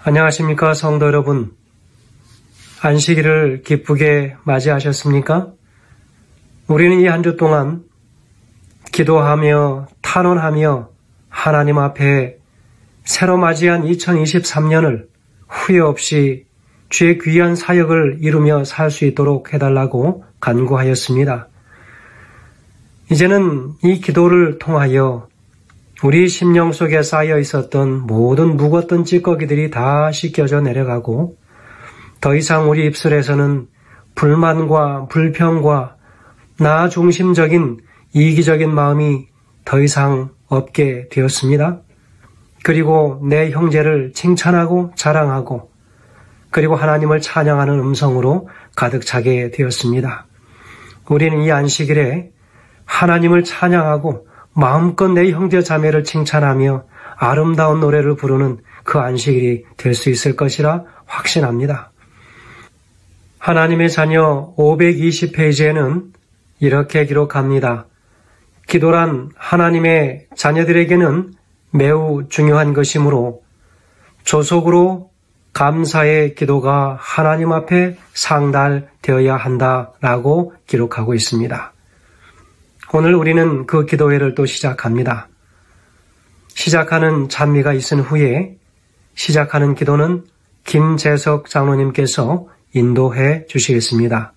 안녕하십니까, 성도 여러분. 안식일을 기쁘게 맞이하셨습니까? 우리는 이 한 주 동안 기도하며 탄원하며 하나님 앞에 새로 맞이한 2023년을 후회 없이 주의 귀한 사역을 이루며 살 수 있도록 해달라고 간구하였습니다. 이제는 이 기도를 통하여 우리 심령 속에 쌓여 있었던 모든 묵었던 찌꺼기들이 다 씻겨져 내려가고 더 이상 우리 입술에서는 불만과 불평과 나 중심적인 이기적인 마음이 더 이상 없게 되었습니다. 그리고 내 형제를 칭찬하고 자랑하고 그리고 하나님을 찬양하는 음성으로 가득 차게 되었습니다. 우리는 이 안식일에 하나님을 찬양하고 마음껏 내 형제 자매를 칭찬하며 아름다운 노래를 부르는 그 안식일이 될 수 있을 것이라 확신합니다. 하나님의 자녀 520페이지에는 이렇게 기록합니다. 기도란 하나님의 자녀들에게는 매우 중요한 것이므로 조속으로 감사의 기도가 하나님 앞에 상달되어야 한다라고 기록하고 있습니다. 오늘 우리는 그 기도회를 또 시작합니다. 시작하는 찬미가 있은 후에 시작하는 기도는 김재석 장로님께서 인도해 주시겠습니다.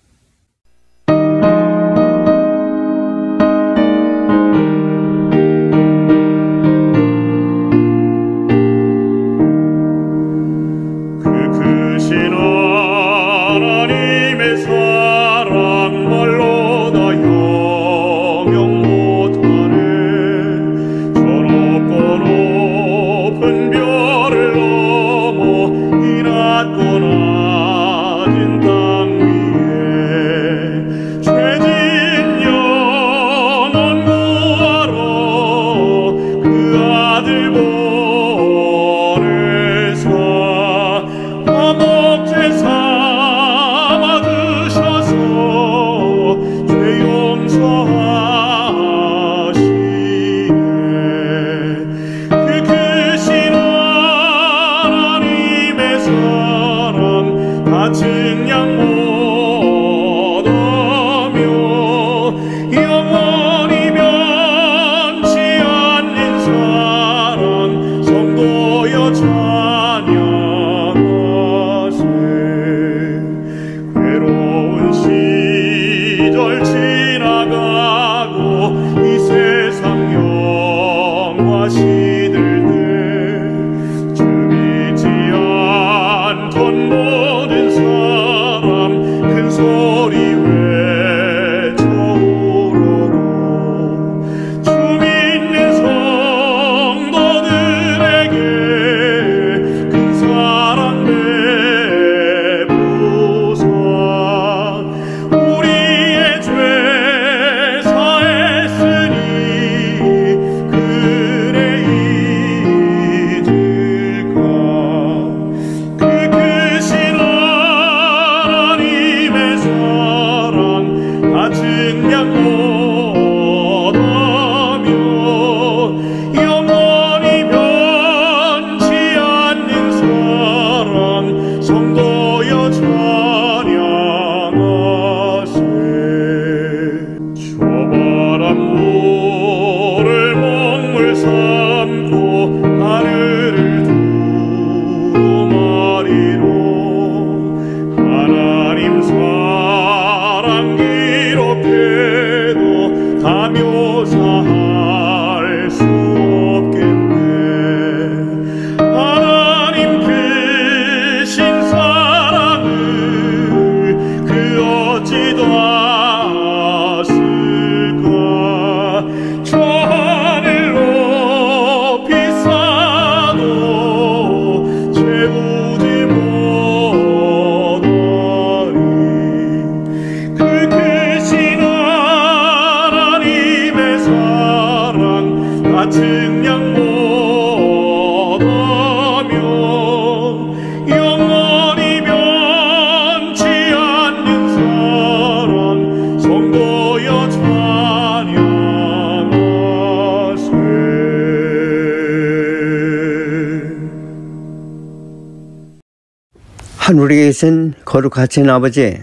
하늘에 계신 거룩하신 아버지,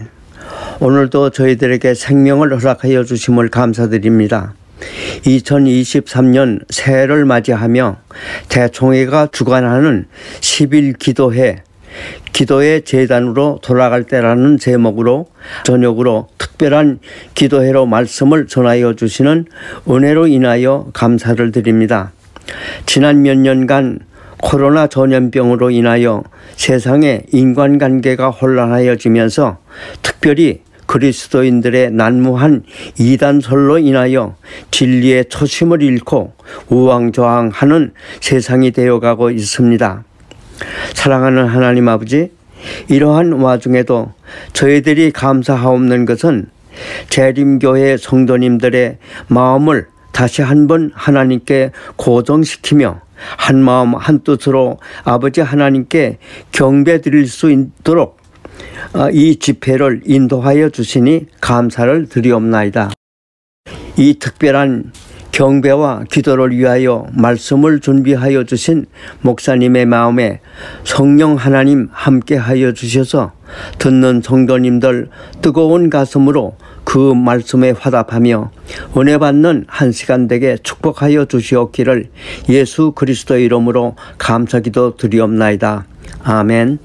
오늘도 저희들에게 생명을 허락하여 주심을 감사드립니다. 2023년 새해를 맞이하며 대총회가 주관하는 10일 기도회, 기도의 재단으로 돌아갈 때라는 제목으로 저녁으로 특별한 기도회로 말씀을 전하여 주시는 은혜로 인하여 감사를 드립니다. 지난 몇 년간 코로나 전염병으로 인하여 세상의 인간관계가 혼란하여지면서 특별히 그리스도인들의 난무한 이단설로 인하여 진리의 초심을 잃고 우왕좌왕하는 세상이 되어가고 있습니다. 사랑하는 하나님 아버지, 이러한 와중에도 저희들이 감사하옵는 것은 재림교회 성도님들의 마음을 다시 한번 하나님께 고정시키며 한마음 한뜻으로 아버지 하나님께 경배드릴 수 있도록 이 집회를 인도하여 주시니 감사를 드리옵나이다. 이 특별한 경배와 기도를 위하여 말씀을 준비하여 주신 목사님의 마음에 성령 하나님 함께하여 주셔서 듣는 성도님들 뜨거운 가슴으로 그 말씀에 화답하며 은혜 받는 한 시간 되게 축복하여 주시옵기를 예수 그리스도의 이름으로 감사기도 드리옵나이다. 아멘.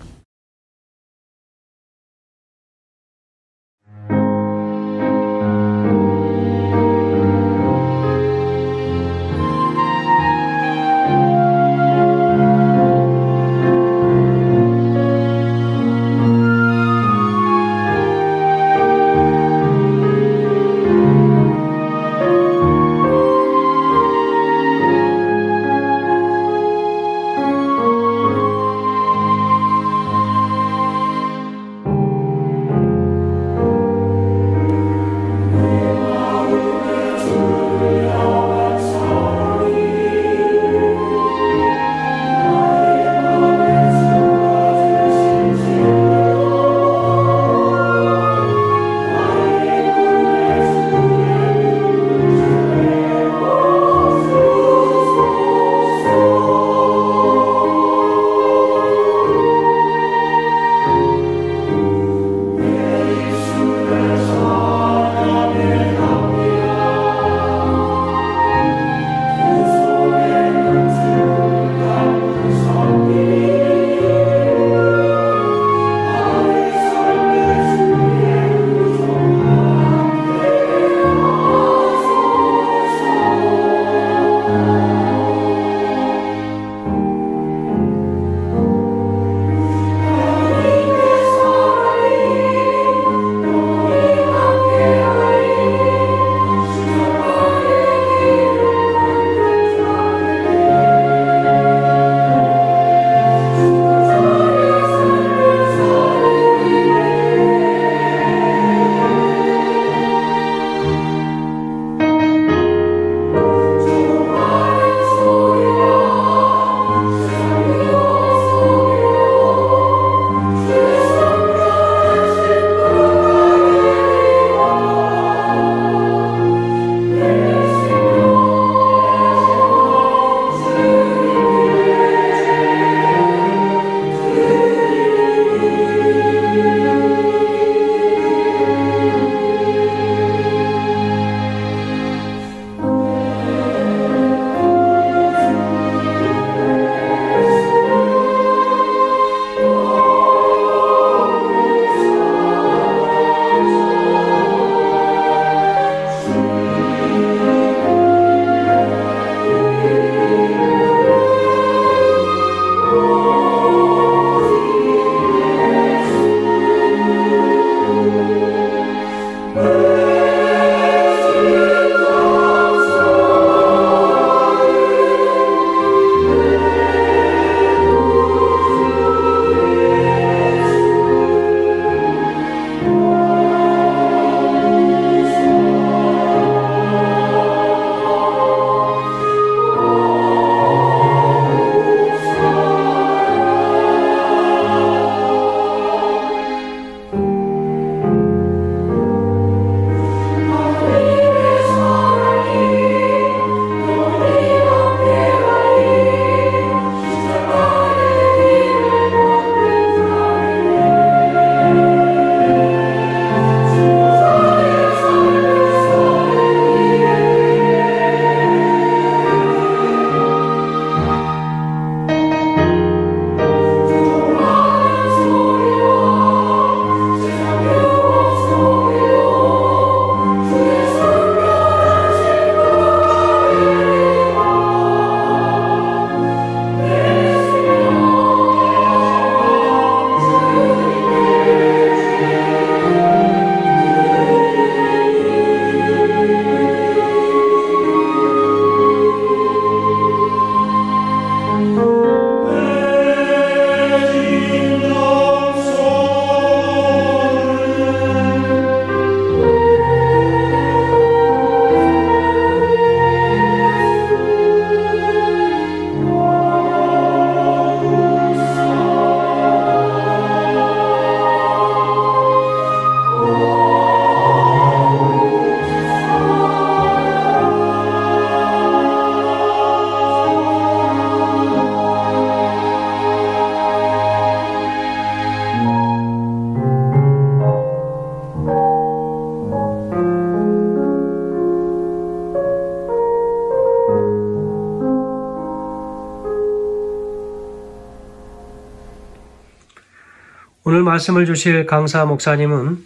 오늘 말씀을 주실 강사 목사님은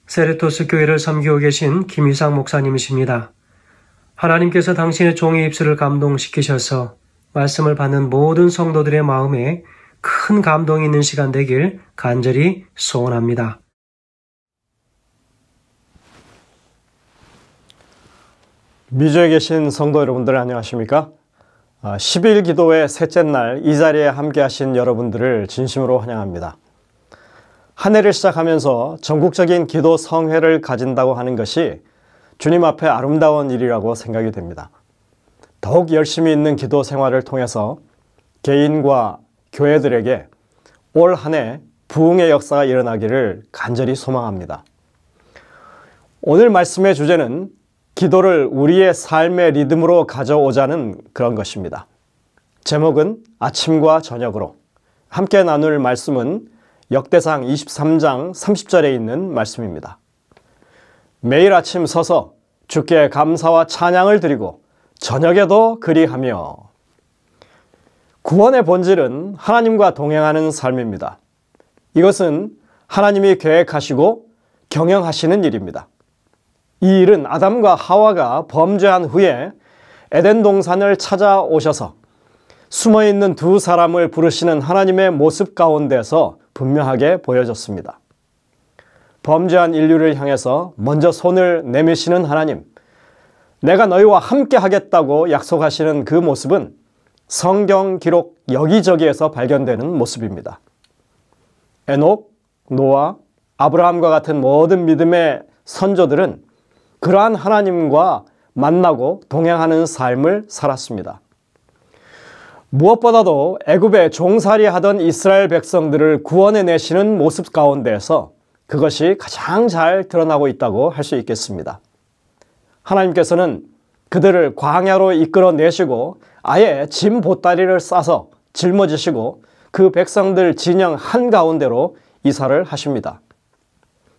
세르토스 교회를 섬기고 계신 김희상 목사님이십니다. 하나님께서 당신의 종의 입술을 감동시키셔서 말씀을 받는 모든 성도들의 마음에 큰 감동이 있는 시간 되길 간절히 소원합니다. 미주에 계신 성도 여러분들 안녕하십니까? 10일 기도의 셋째 날 이 자리에 함께 하신 여러분들을 진심으로 환영합니다. 한 해를 시작하면서 전국적인 기도 성회를 가진다고 하는 것이 주님 앞에 아름다운 일이라고 생각이 됩니다. 더욱 열심히 있는 기도 생활을 통해서 개인과 교회들에게 올 한 해 부흥의 역사가 일어나기를 간절히 소망합니다. 오늘 말씀의 주제는 기도를 우리의 삶의 리듬으로 가져오자는 그런 것입니다. 제목은 아침과 저녁으로. 함께 나눌 말씀은 역대상 23장 30절에 있는 말씀입니다. 매일 아침 서서 주께 감사와 찬양을 드리고 저녁에도 그리하며. 구원의 본질은 하나님과 동행하는 삶입니다. 이것은 하나님이 계획하시고 경영하시는 일입니다. 이 일은 아담과 하와가 범죄한 후에 에덴 동산을 찾아오셔서 숨어있는 두 사람을 부르시는 하나님의 모습 가운데서 분명하게 보여졌습니다. 범죄한 인류를 향해서 먼저 손을 내미시는 하나님, 내가 너희와 함께 하겠다고 약속하시는 그 모습은 성경 기록 여기저기에서 발견되는 모습입니다. 에녹, 노아, 아브라함과 같은 모든 믿음의 선조들은 그러한 하나님과 만나고 동행하는 삶을 살았습니다. 무엇보다도 애굽에 종살이 하던 이스라엘 백성들을 구원해내시는 모습 가운데에서 그것이 가장 잘 드러나고 있다고 할 수 있겠습니다. 하나님께서는 그들을 광야로 이끌어내시고 아예 짐 보따리를 싸서 짊어지시고 그 백성들 진영 한가운데로 이사를 하십니다.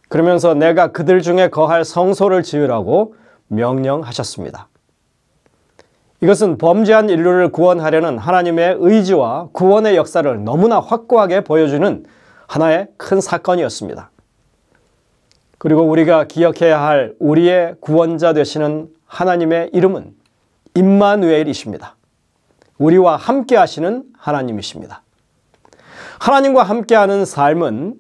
그러면서 내가 그들 중에 거할 성소를 지으라고 명령하셨습니다. 이것은 범죄한 인류를 구원하려는 하나님의 의지와 구원의 역사를 너무나 확고하게 보여주는 하나의 큰 사건이었습니다. 그리고 우리가 기억해야 할 우리의 구원자 되시는 하나님의 이름은 임마누엘이십니다. 우리와 함께 하시는 하나님이십니다. 하나님과 함께하는 삶은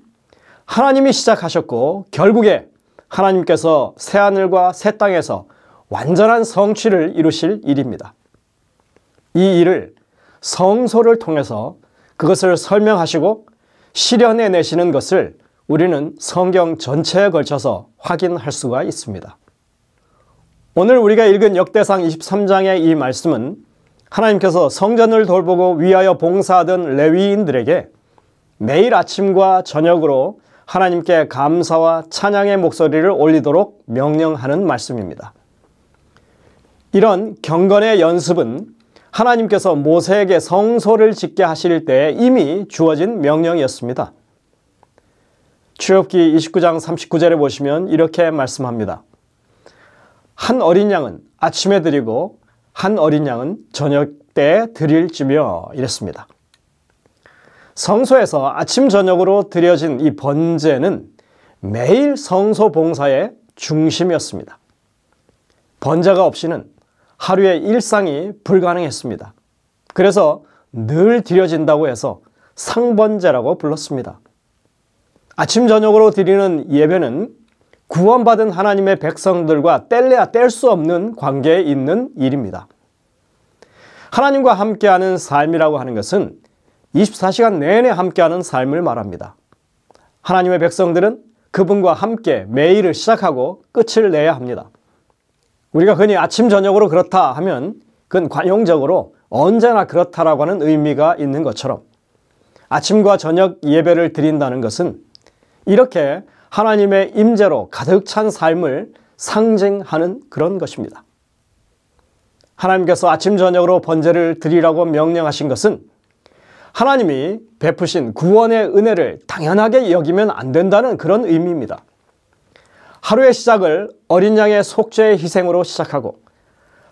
하나님이 시작하셨고 결국에 하나님께서 새하늘과 새 땅에서 완전한 성취를 이루실 일입니다. 이 일을 성소를 통해서 그것을 설명하시고 실현해 내시는 것을 우리는 성경 전체에 걸쳐서 확인할 수가 있습니다. 오늘 우리가 읽은 역대상 23장의 이 말씀은 하나님께서 성전을 돌보고 위하여 봉사하던 레위인들에게 매일 아침과 저녁으로 하나님께 감사와 찬양의 목소리를 올리도록 명령하는 말씀입니다. 이런 경건의 연습은 하나님께서 모세에게 성소를 짓게 하실 때 이미 주어진 명령이었습니다. 출애굽기 29장 39절에 보시면 이렇게 말씀합니다. 한 어린 양은 아침에 드리고 한 어린 양은 저녁 때 드릴지며 이랬습니다. 성소에서 아침 저녁으로 드려진 이 번제는 매일 성소 봉사의 중심이었습니다. 번제가 없이는 하루의 일상이 불가능했습니다. 그래서 늘 드려진다고 해서 상번제라고 불렀습니다. 아침 저녁으로 드리는 예배는 구원받은 하나님의 백성들과 뗄래야 뗄 수 없는 관계에 있는 일입니다. 하나님과 함께하는 삶이라고 하는 것은 24시간 내내 함께하는 삶을 말합니다. 하나님의 백성들은 그분과 함께 매일을 시작하고 끝을 내야 합니다. 우리가 흔히 아침 저녁으로 그렇다 하면 그건 관용적으로 언제나 그렇다라고 하는 의미가 있는 것처럼 아침과 저녁 예배를 드린다는 것은 이렇게 하나님의 임재로 가득 찬 삶을 상징하는 그런 것입니다. 하나님께서 아침 저녁으로 번제를 드리라고 명령하신 것은 하나님이 베푸신 구원의 은혜를 당연하게 여기면 안 된다는 그런 의미입니다. 하루의 시작을 어린 양의 속죄의 희생으로 시작하고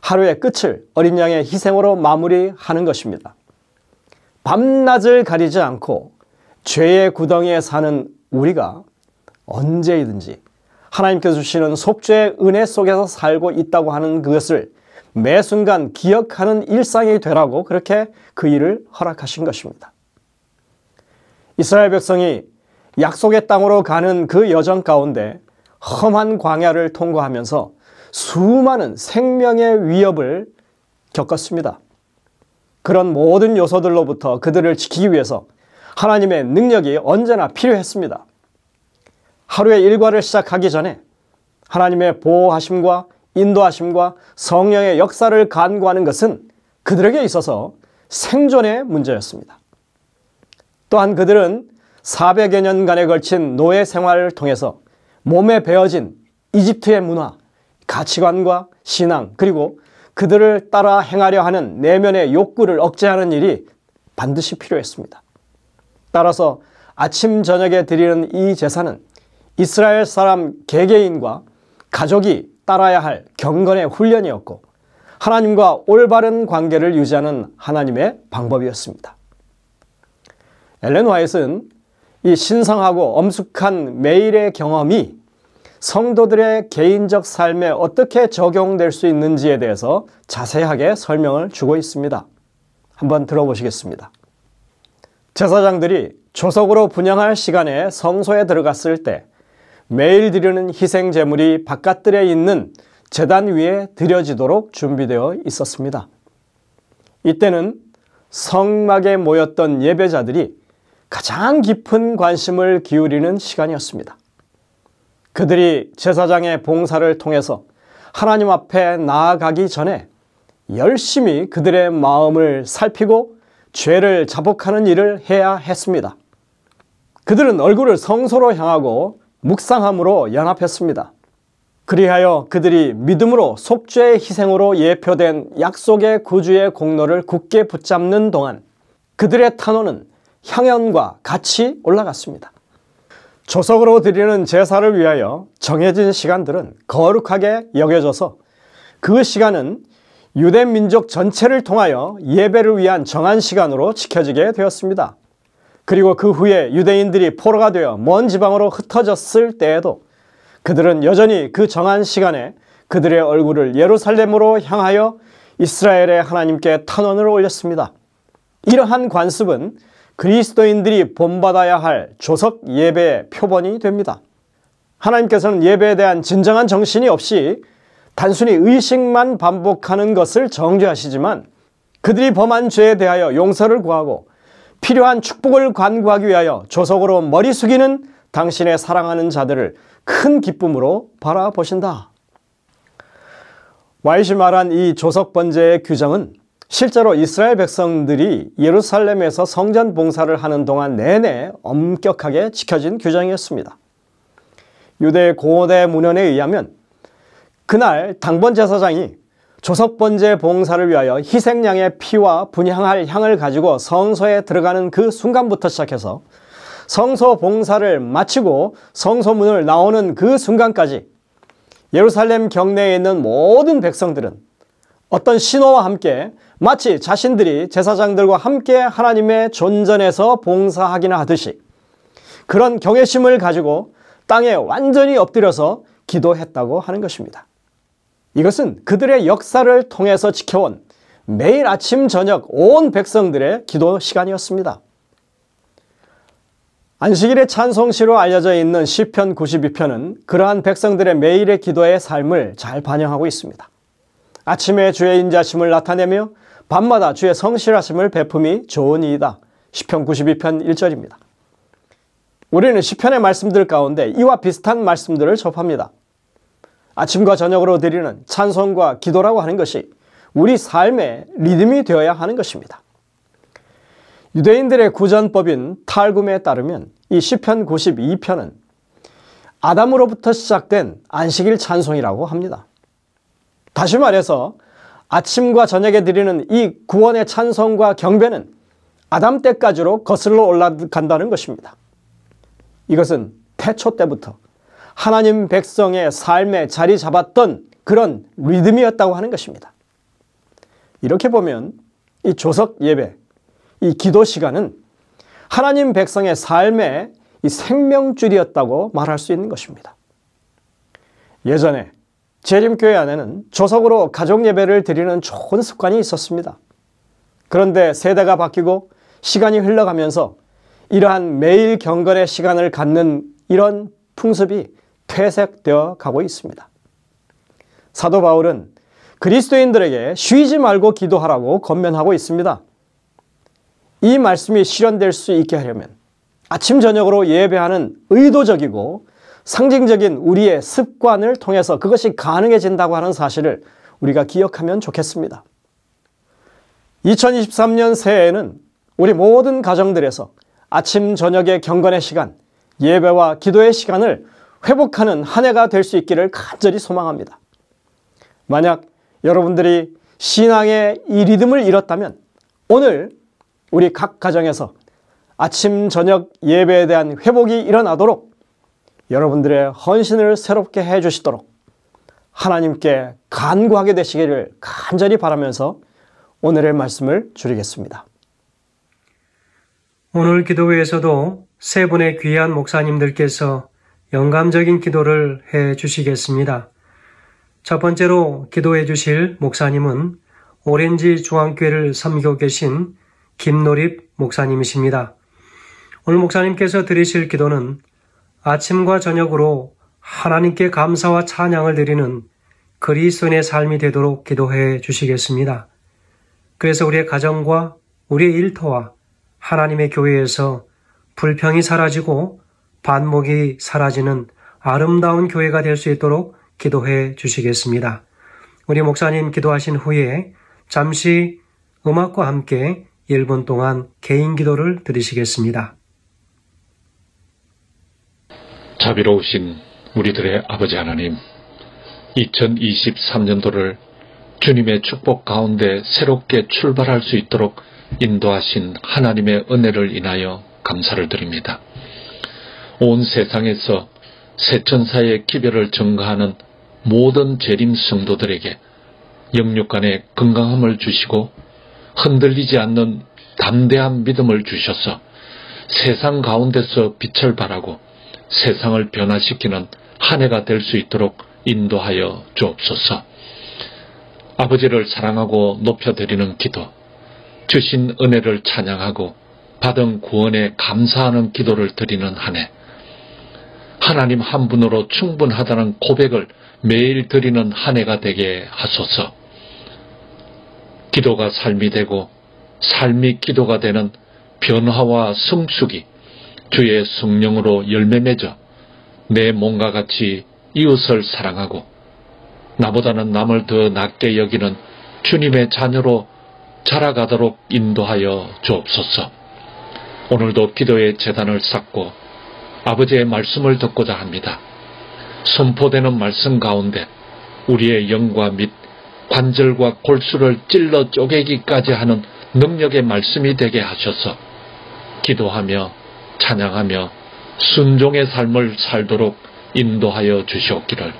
하루의 끝을 어린 양의 희생으로 마무리하는 것입니다. 밤낮을 가리지 않고 죄의 구덩이에 사는 우리가 언제이든지 하나님께서 주시는 속죄의 은혜 속에서 살고 있다고 하는 그것을 매 순간 기억하는 일상이 되라고 그렇게 그 일을 허락하신 것입니다. 이스라엘 백성이 약속의 땅으로 가는 그 여정 가운데 험한 광야를 통과하면서 수많은 생명의 위협을 겪었습니다. 그런 모든 요소들로부터 그들을 지키기 위해서 하나님의 능력이 언제나 필요했습니다. 하루의 일과를 시작하기 전에 하나님의 보호하심과 인도하심과 성령의 역사를 간구하는 것은 그들에게 있어서 생존의 문제였습니다. 또한 그들은 400여 년간에 걸친 노예 생활을 통해서 몸에 배어진 이집트의 문화, 가치관과 신앙, 그리고 그들을 따라 행하려 하는 내면의 욕구를 억제하는 일이 반드시 필요했습니다. 따라서 아침 저녁에 드리는 이 제사는 이스라엘 사람 개개인과 가족이 따라야 할 경건의 훈련이었고 하나님과 올바른 관계를 유지하는 하나님의 방법이었습니다. 엘렌 화이트는 이 신성하고 엄숙한 매일의 경험이 성도들의 개인적 삶에 어떻게 적용될 수 있는지에 대해서 자세하게 설명을 주고 있습니다. 한번 들어보시겠습니다. 제사장들이 조석으로 분향할 시간에 성소에 들어갔을 때 매일 드리는 희생 제물이 바깥들에 있는 제단 위에 드려지도록 준비되어 있었습니다. 이때는 성막에 모였던 예배자들이 가장 깊은 관심을 기울이는 시간이었습니다. 그들이 제사장의 봉사를 통해서 하나님 앞에 나아가기 전에 열심히 그들의 마음을 살피고 죄를 자복하는 일을 해야 했습니다. 그들은 얼굴을 성소로 향하고 묵상함으로 연합했습니다. 그리하여 그들이 믿음으로 속죄의 희생으로 예표된 약속의 구주의 공로를 굳게 붙잡는 동안 그들의 탄원은 향연과 같이 올라갔습니다. 조석으로 드리는 제사를 위하여 정해진 시간들은 거룩하게 여겨져서 그 시간은 유대 민족 전체를 통하여 예배를 위한 정한 시간으로 지켜지게 되었습니다. 그리고 그 후에 유대인들이 포로가 되어 먼 지방으로 흩어졌을 때에도 그들은 여전히 그 정한 시간에 그들의 얼굴을 예루살렘으로 향하여 이스라엘의 하나님께 탄원을 올렸습니다. 이러한 관습은 그리스도인들이 본받아야 할 조석 예배의 표본이 됩니다. 하나님께서는 예배에 대한 진정한 정신이 없이 단순히 의식만 반복하는 것을 정죄하시지만 그들이 범한 죄에 대하여 용서를 구하고 필요한 축복을 간구하기 위하여 조석으로 머리 숙이는 당신의 사랑하는 자들을 큰 기쁨으로 바라보신다. 와이시 말한 이 조석 번제의 규정은 실제로 이스라엘 백성들이 예루살렘에서 성전 봉사를 하는 동안 내내 엄격하게 지켜진 규정이었습니다. 유대 고대 문헌에 의하면 그날 당번 제사장이 조석 번제 봉사를 위하여 희생양의 피와 분향할 향을 가지고 성소에 들어가는 그 순간부터 시작해서 성소 봉사를 마치고 성소문을 나오는 그 순간까지 예루살렘 경내에 있는 모든 백성들은 어떤 신호와 함께 마치 자신들이 제사장들과 함께 하나님의 존전에서 봉사하기나 하듯이 그런 경외심을 가지고 땅에 완전히 엎드려서 기도했다고 하는 것입니다. 이것은 그들의 역사를 통해서 지켜온 매일 아침 저녁 온 백성들의 기도 시간이었습니다. 안식일의 찬송시로 알려져 있는 시편 92편은 그러한 백성들의 매일의 기도의 삶을 잘 반영하고 있습니다. 아침에 주의 인자심을 나타내며 밤마다 주의 성실하심을 베품이 좋으니이다. 시편 92편 1절입니다. 우리는 시편의 말씀들 가운데 이와 비슷한 말씀들을 접합니다. 아침과 저녁으로 드리는 찬송과 기도라고 하는 것이 우리 삶의 리듬이 되어야 하는 것입니다. 유대인들의 구전법인 탈굼에 따르면 이 시편 92편은 아담으로부터 시작된 안식일 찬송이라고 합니다. 다시 말해서 아침과 저녁에 드리는 이 구원의 찬송과 경배는 아담 때까지로 거슬러 올라간다는 것입니다. 이것은 태초 때부터 하나님 백성의 삶에 자리 잡았던 그런 리듬이었다고 하는 것입니다. 이렇게 보면 이 조석 예배, 이 기도 시간은 하나님 백성의 삶의 이 생명줄이었다고 말할 수 있는 것입니다. 예전에 재림교회 안에는 조석으로 가족 예배를 드리는 좋은 습관이 있었습니다. 그런데 세대가 바뀌고 시간이 흘러가면서 이러한 매일 경건의 시간을 갖는 이런 풍습이 퇴색되어 가고 있습니다. 사도 바울은 그리스도인들에게 쉬지 말고 기도하라고 권면하고 있습니다. 이 말씀이 실현될 수 있게 하려면 아침 저녁으로 예배하는 의도적이고 상징적인 우리의 습관을 통해서 그것이 가능해진다고 하는 사실을 우리가 기억하면 좋겠습니다. 2023년 새해에는 우리 모든 가정들에서 아침 저녁의 경건의 시간, 예배와 기도의 시간을 회복하는 한 해가 될 수 있기를 간절히 소망합니다. 만약 여러분들이 신앙의 이 리듬을 잃었다면 오늘 우리 각 가정에서 아침 저녁 예배에 대한 회복이 일어나도록 여러분들의 헌신을 새롭게 해주시도록 하나님께 간구하게 되시기를 간절히 바라면서 오늘의 말씀을 줄이겠습니다. 오늘 기도회에서도 세 분의 귀한 목사님들께서 영감적인 기도를 해 주시겠습니다. 첫 번째로 기도해 주실 목사님은 오렌지 중앙교회를 섬기고 계신 김노립 목사님이십니다. 오늘 목사님께서 드리실 기도는 아침과 저녁으로 하나님께 감사와 찬양을 드리는 그리스도인의 삶이 되도록 기도해 주시겠습니다. 그래서 우리의 가정과 우리의 일터와 하나님의 교회에서 불평이 사라지고 반목이 사라지는 아름다운 교회가 될 수 있도록 기도해 주시겠습니다. 우리 목사님 기도하신 후에 잠시 음악과 함께 1분 동안 개인 기도를 드리시겠습니다. 자비로우신 우리들의 아버지 하나님, 2023년도를 주님의 축복 가운데 새롭게 출발할 수 있도록 인도하신 하나님의 은혜를 인하여 감사를 드립니다. 온 세상에서 세천사의 기별을 증거하는 모든 재림 성도들에게 영육간의 건강함을 주시고 흔들리지 않는 담대한 믿음을 주셔서 세상 가운데서 빛을 발하고 세상을 변화시키는 한 해가 될 수 있도록 인도하여 주옵소서. 아버지를 사랑하고 높여드리는 기도, 주신 은혜를 찬양하고 받은 구원에 감사하는 기도를 드리는 한 해, 하나님 한 분으로 충분하다는 고백을 매일 드리는 한 해가 되게 하소서. 기도가 삶이 되고 삶이 기도가 되는 변화와 성숙이 주의 성령으로 열매 맺어 내 몸과 같이 이웃을 사랑하고 나보다는 남을 더 낮게 여기는 주님의 자녀로 자라가도록 인도하여 주옵소서. 오늘도 기도의 제단을 쌓고 아버지의 말씀을 듣고자 합니다. 선포되는 말씀 가운데 우리의 영과 및 관절과 골수를 찔러 쪼개기까지 하는 능력의 말씀이 되게 하셔서 기도하며 찬양하며 순종의 삶을 살도록 인도하여 주시옵기를,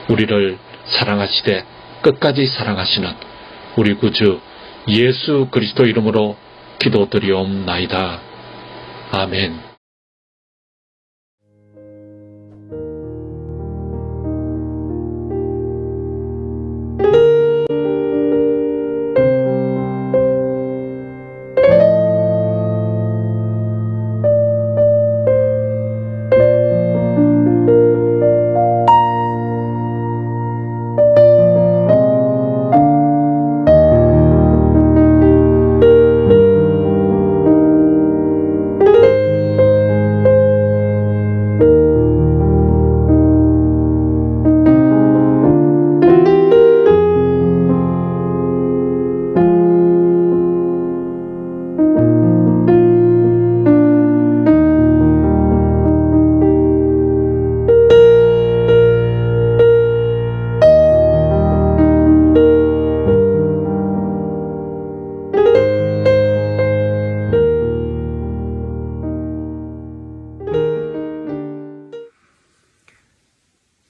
우리를 사랑하시되 끝까지 사랑하시는 우리 구주 예수 그리스도 이름으로 기도드리옵나이다. 아멘.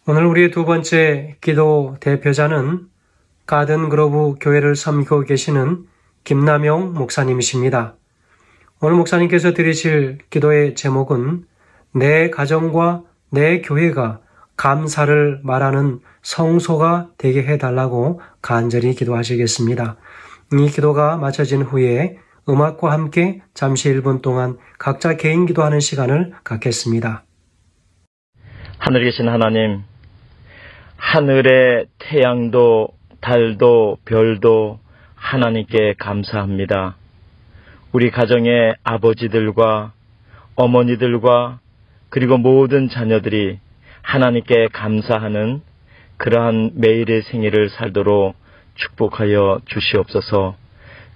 오늘 우리의 두 번째 기도 대표자는 가든그로브 교회를 섬기고 계시는 김남용 목사님이십니다. 오늘 목사님께서 드리실 기도의 제목은 내 가정과 내 교회가 감사를 말하는 성소가 되게 해달라고 간절히 기도하시겠습니다. 이 기도가 마쳐진 후에 음악과 함께 잠시 1분 동안 각자 개인 기도하는 시간을 갖겠습니다. 하늘에 계신 하나님, 하늘의 태양도 달도 별도 하나님께 감사합니다. 우리 가정의 아버지들과 어머니들과 그리고 모든 자녀들이 하나님께 감사하는 그러한 매일의 생일을 살도록 축복하여 주시옵소서.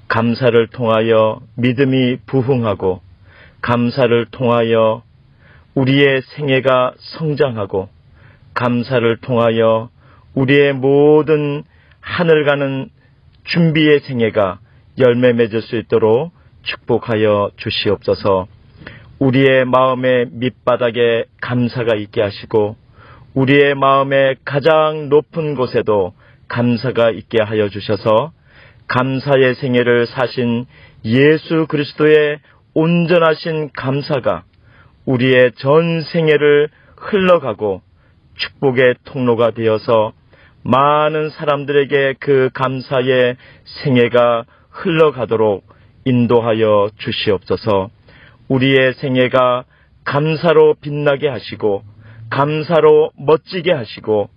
감사를 통하여 믿음이 부흥하고, 감사를 통하여 우리의 생애가 성장하고, 감사를 통하여 우리의 모든 하늘 가는 준비의 생애가 열매 맺을 수 있도록 축복하여 주시옵소서. 우리의 마음의 밑바닥에 감사가 있게 하시고, 우리의 마음의 가장 높은 곳에도 감사가 있게 하여 주셔서 감사의 생애를 사신 예수 그리스도의 온전하신 감사가 우리의 전 생애를 흘러가고 축복의 통로가 되어서 많은 사람들에게 그 감사의 생애가 흘러가도록 인도하여 주시옵소서. 우리의 생애가 감사로 빛나게 하시고, 감사로 멋지게 하시고,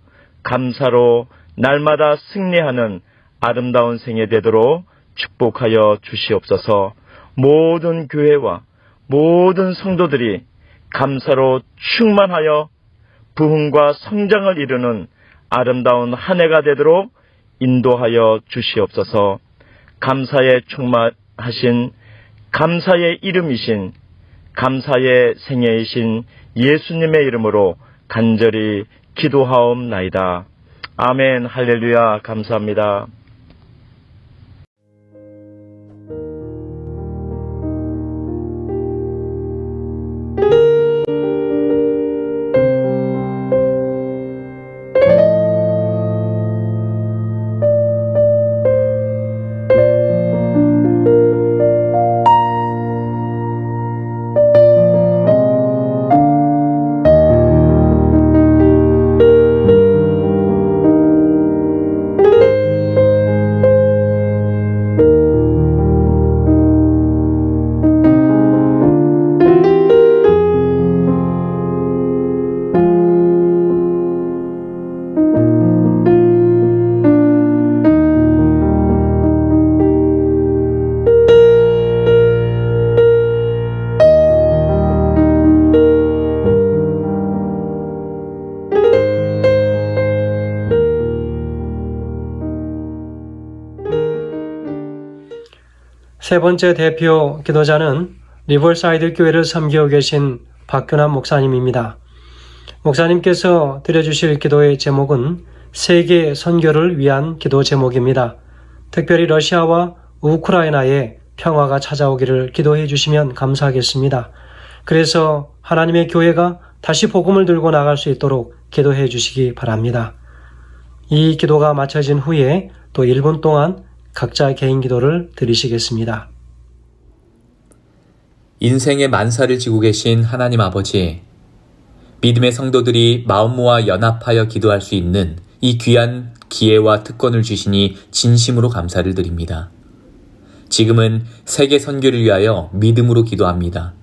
감사로 날마다 승리하는 아름다운 생애 되도록 축복하여 주시옵소서. 모든 교회와 모든 성도들이 감사로 충만하여 부흥과 성장을 이루는 아름다운 한 해가 되도록 인도하여 주시옵소서. 감사에 충만하신, 감사의 이름이신, 감사의 생애이신 예수님의 이름으로 간절히 기도하옵나이다. 아멘. 할렐루야. 감사합니다. 세 번째 대표 기도자는 리버사이드 교회를 섬기고 계신 박균환 목사님입니다. 목사님께서 드려주실 기도의 제목은 세계 선교를 위한 기도 제목입니다. 특별히 러시아와 우크라이나에 평화가 찾아오기를 기도해 주시면 감사하겠습니다. 그래서 하나님의 교회가 다시 복음을 들고 나갈 수 있도록 기도해 주시기 바랍니다. 이 기도가 마쳐진 후에 또 1분 동안 각자 개인 기도를 드리시겠습니다. 인생의 만사를 지고 계신 하나님 아버지, 믿음의 성도들이 마음 모아 연합하여 기도할 수 있는 이 귀한 기회와 특권을 주시니 진심으로 감사를 드립니다. 지금은 세계 선교를 위하여 믿음으로 기도합니다.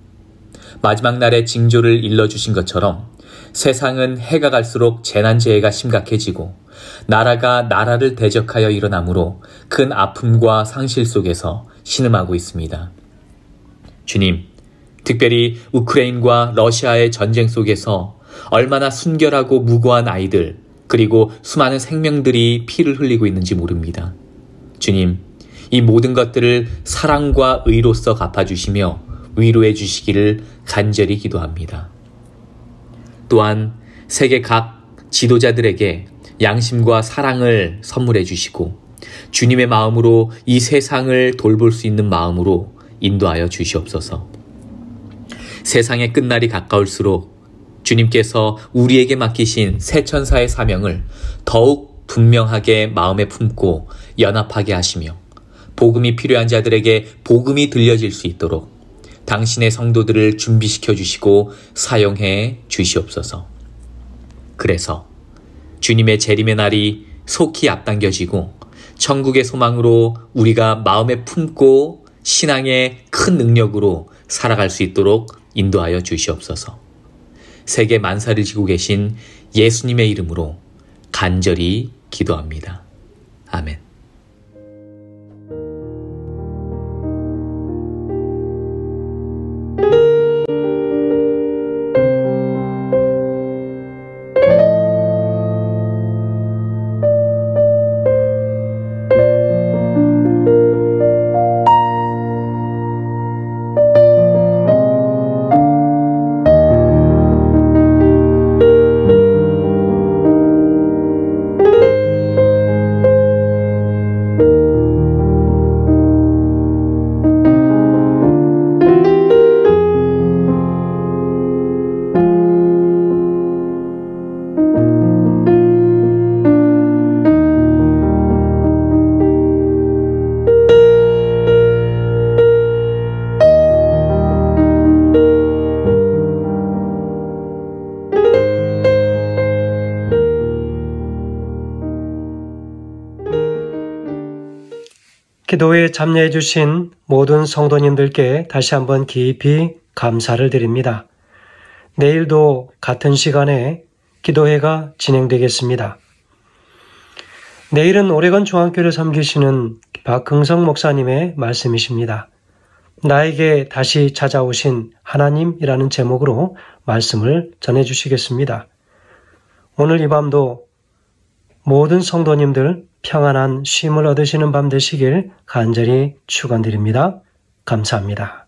마지막 날의 징조를 일러주신 것처럼 세상은 해가 갈수록 재난재해가 심각해지고 나라가 나라를 대적하여 일어나므로 큰 아픔과 상실 속에서 신음하고 있습니다. 주님, 특별히 우크라이나와 러시아의 전쟁 속에서 얼마나 순결하고 무고한 아이들, 그리고 수많은 생명들이 피를 흘리고 있는지 모릅니다. 주님, 이 모든 것들을 사랑과 의로써 갚아주시며 위로해 주시기를 간절히 기도합니다. 또한 세계 각 지도자들에게 양심과 사랑을 선물해 주시고 주님의 마음으로 이 세상을 돌볼 수 있는 마음으로 인도하여 주시옵소서. 세상의 끝날이 가까울수록 주님께서 우리에게 맡기신 새천사의 사명을 더욱 분명하게 마음에 품고 연합하게 하시며 복음이 필요한 자들에게 복음이 들려질 수 있도록 당신의 성도들을 준비시켜 주시고 사용해 주시옵소서. 그래서 주님의 재림의 날이 속히 앞당겨지고 천국의 소망으로 우리가 마음에 품고 신앙의 큰 능력으로 살아갈 수 있도록 인도하여 주시옵소서. 세계 만사를 지고 계신 예수님의 이름으로 간절히 기도합니다. 아멘. 기도에 참여해 주신 모든 성도님들께 다시 한번 깊이 감사를 드립니다. 내일도 같은 시간에 기도회가 진행되겠습니다. 내일은 오레곤 중앙교회를 섬기시는 박흥성 목사님의 말씀이십니다. 나에게 다시 찾아오신 하나님이라는 제목으로 말씀을 전해주시겠습니다. 오늘 이 밤도 모든 성도님들 평안한 쉼을 얻으시는 밤 되시길 간절히 축원드립니다. 감사합니다.